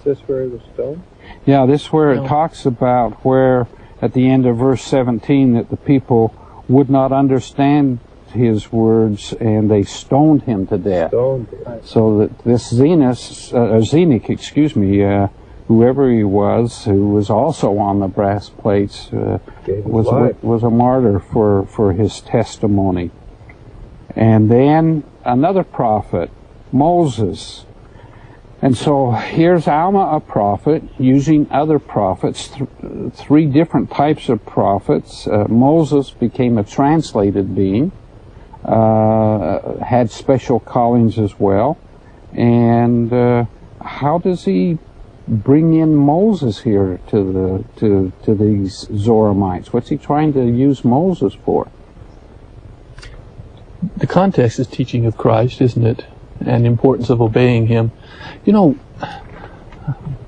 Is this where he was stoned? Yeah, this is where it talks about where, at the end of verse 17, that the people would not understand his words, and they stoned him to death. So that this Zenock, whoever he was, who was also on the brass plates, was a martyr for his testimony. And then another prophet, Moses. And so here's Alma, a prophet, using other prophets, three different types of prophets. Moses became a translated being, had special callings as well. And how does he bring in Moses here to these Zoramites? What's he trying to use Moses for? The context is teaching of Christ, isn't it? And the importance of obeying him. You know,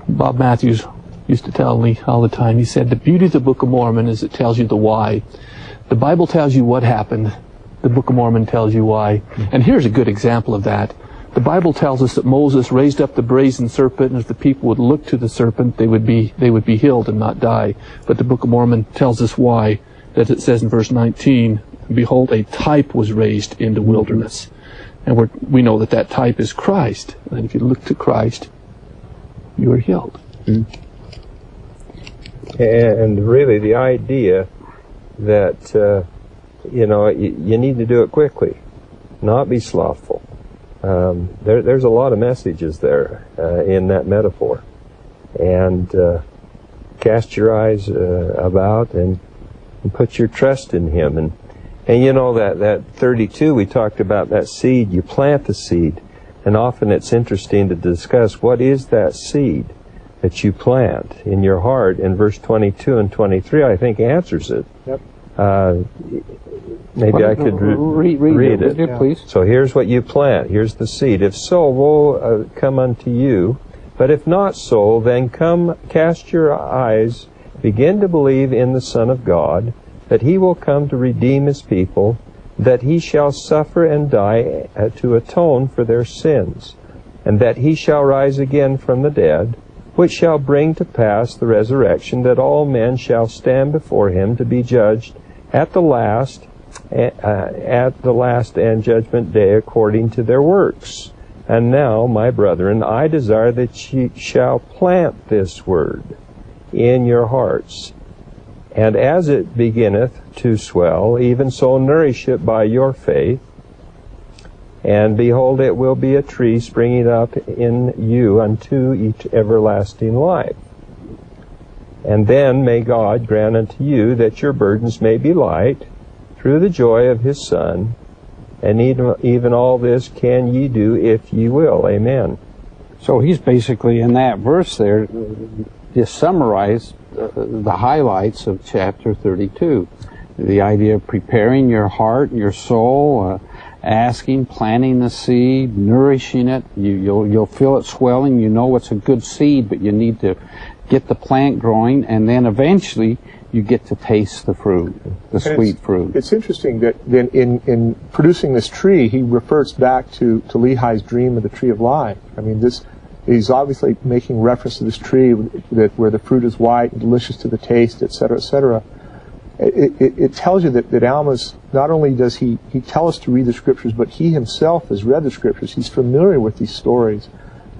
Bob Matthews used to tell me all the time, he said, the beauty of the Book of Mormon is it tells you the why. The Bible tells you what happened. The Book of Mormon tells you why. And here's a good example of that. The Bible tells us that Moses raised up the brazen serpent, and if the people would look to the serpent, they would be healed and not die. But the Book of Mormon tells us why. That it says in verse 19, behold, a type was raised in the wilderness. And we know that type is Christ. And if you look to Christ, you are healed. And really the idea that, you need to do it quickly, not be slothful. There's a lot of messages there in that metaphor. And cast your eyes about and put your trust in him. And you know that 32, we talked about that seed. You plant the seed. And often it's interesting to discuss what is that seed that you plant in your heart. In verse 22 and 23, I think answers it. Yep. Maybe I could read it. Yeah. Please. So here's what you plant. Here's the seed. If so, woe come unto you. But if not so, then come, cast your eyes, begin to believe in the Son of God, that he will come to redeem his people, that he shall suffer and die to atone for their sins, and that he shall rise again from the dead, which shall bring to pass the resurrection, that all men shall stand before him to be judged at the last and judgment day according to their works. And now, my brethren, I desire that ye shall plant this word in your hearts, and as it beginneth to swell, even so nourish it by your faith. And behold, it will be a tree springing up in you unto everlasting life. And then may God grant unto you that your burdens may be light through the joy of his Son. And even all this can ye do if ye will. Amen. So he's basically in that verse there just summarized the highlights of chapter 32. The idea of preparing your heart and your soul, asking, planting the seed, nourishing it. You'll feel it swelling. You know it's a good seed, but you need to get the plant growing, and then eventually you get to taste the fruit, the sweet fruit. It's interesting that then in producing this tree, he refers back to Lehi's dream of the tree of life. I mean, he's obviously making reference to this tree where the fruit is white and delicious to the taste, etc., etc. It tells you that Alma's, not only does he tell us to read the scriptures, but he himself has read the scriptures. He's familiar with these stories.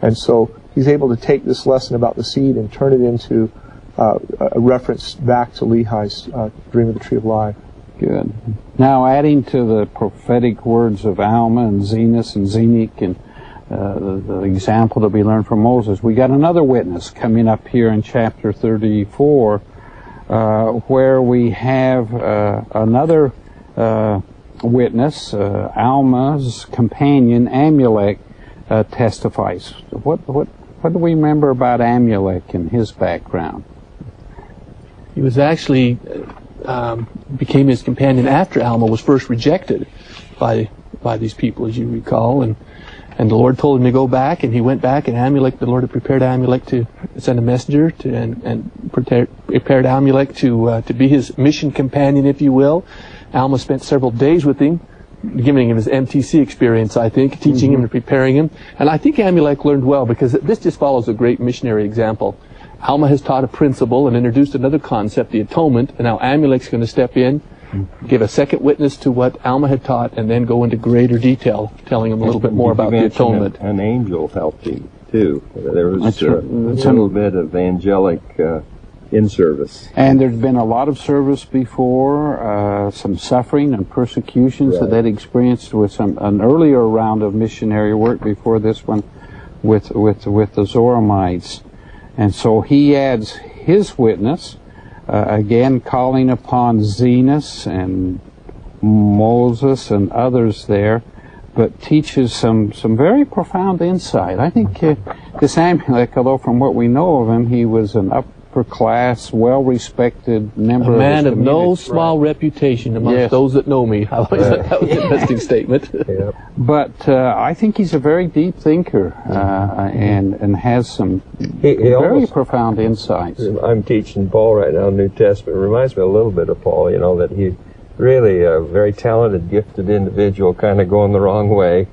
And so he's able to take this lesson about the seed and turn it into a reference back to Lehi's dream of the tree of life. Good. Now, adding to the prophetic words of Alma and Zenos and Zenock and the example that we learned from Moses, we got another witness coming up here in chapter 34, where we have another witness, Alma's companion Amulek, testifies. What do we remember about Amulek and his background? He was actually became his companion after Alma was first rejected by these people, as you recall, and the Lord told him to go back, and he went back, and the Lord had prepared Amulek to send a messenger and prepared Amulek to be his mission companion, if you will. Alma spent several days with him, giving him his MTC experience, I think, teaching him and preparing him. And I think Amulek learned well, because this just follows a great missionary example. Alma has taught a principle and introduced another concept, the atonement, and now Amulek's going to step in, give a second witness to what Alma had taught, and then go into greater detail, telling him a little bit more about the atonement. An angel helped him, too. There was a little bit of angelic in service. And there's been a lot of service before, some suffering and persecutions that they'd experienced with an earlier round of missionary work before this one with the Zoramites. And so he adds his witness, again calling upon Zenos and Moses and others there, but teaches some very profound insight. I think this Amulek, although from what we know of him, he was an upper-class, well-respected member of his community. A man of no small reputation amongst those that know me. I always thought that was an interesting statement. But I think he's a very deep thinker and has some very profound insights. I'm teaching Paul right now, New Testament. It reminds me a little bit of Paul, that he really a very talented, gifted individual, kind of going the wrong way.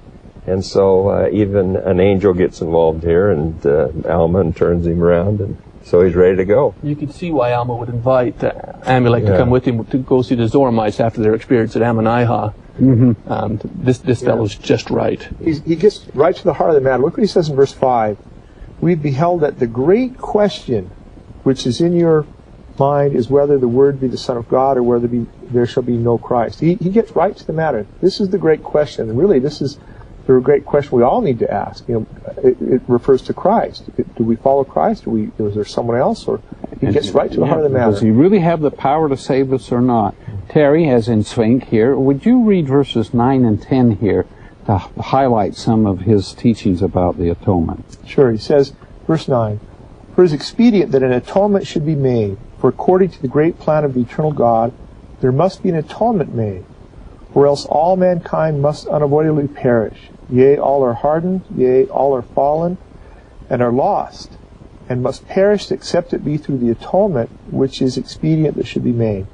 And so even an angel gets involved here, and Alma, and turns him around, and so he's ready to go. You can see why Alma would invite Amulek to come with him to go see the Zoramites after their experience at Ammonihah. This fellow's just right. He gets right to the heart of the matter. Look what he says in verse 5. We beheld that the great question which is in your mind is whether the Word be the Son of God, or whether there shall be no Christ. He gets right to the matter. This is the great question, and really this is the great question we all need to ask. It refers to Christ. Do we follow Christ? Is there someone else? Or he gets right to the heart of the matter. Does he really have the power to save us or not? Terry, as in Svink here, would you read verses 9 and 10 here to highlight some of his teachings about the atonement? Sure. He says, verse 9, "For it is expedient that an atonement should be made, for according to the great plan of the eternal God, there must be an atonement made, or else all mankind must unavoidably perish. Yea, all are hardened, yea, all are fallen, and are lost, and must perish except it be through the atonement which is expedient that should be made.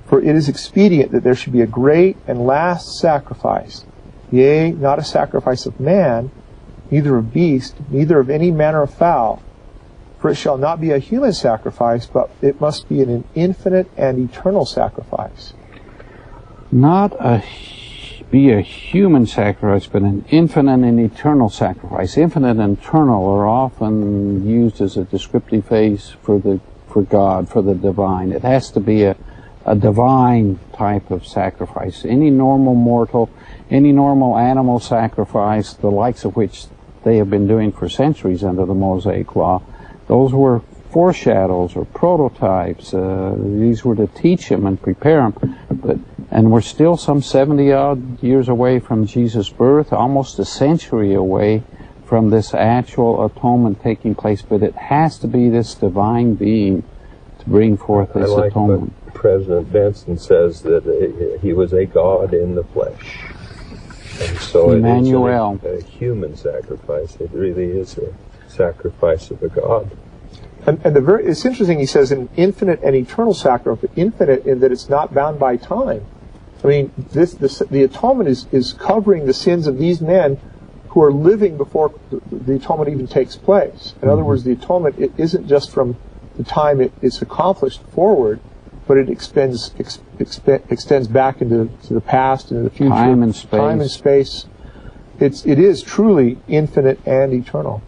For it is expedient that there should be a great and last sacrifice, yea, not a sacrifice of man, neither of beast, neither of any manner of fowl. For it shall not be a human sacrifice, but it must be an infinite and eternal sacrifice." Not be a human sacrifice, but an infinite and eternal sacrifice. Infinite and eternal are often used as a descriptive phrase for God, for the divine. It has to be a divine type of sacrifice. Any normal mortal, any normal animal sacrifice, the likes of which they have been doing for centuries under the Mosaic Law, those were foreshadows or prototypes. These were to teach him and prepare him. And we're still some 70-odd years away from Jesus' birth, almost a century away from this actual atonement taking place. But it has to be this divine being to bring forth this atonement. What President Benson says that he was a God in the flesh. And so Emmanuel. It is a human sacrifice. It really is a sacrifice of a God. And it's interesting, he says, an infinite and eternal sacrifice, infinite in that it's not bound by time. I mean, the atonement is covering the sins of these men who are living before the atonement even takes place. In other words, the atonement, it isn't just from the time it's accomplished forward, but it extends back into the past and the future. Time and space. Time and space. It is truly infinite and eternal.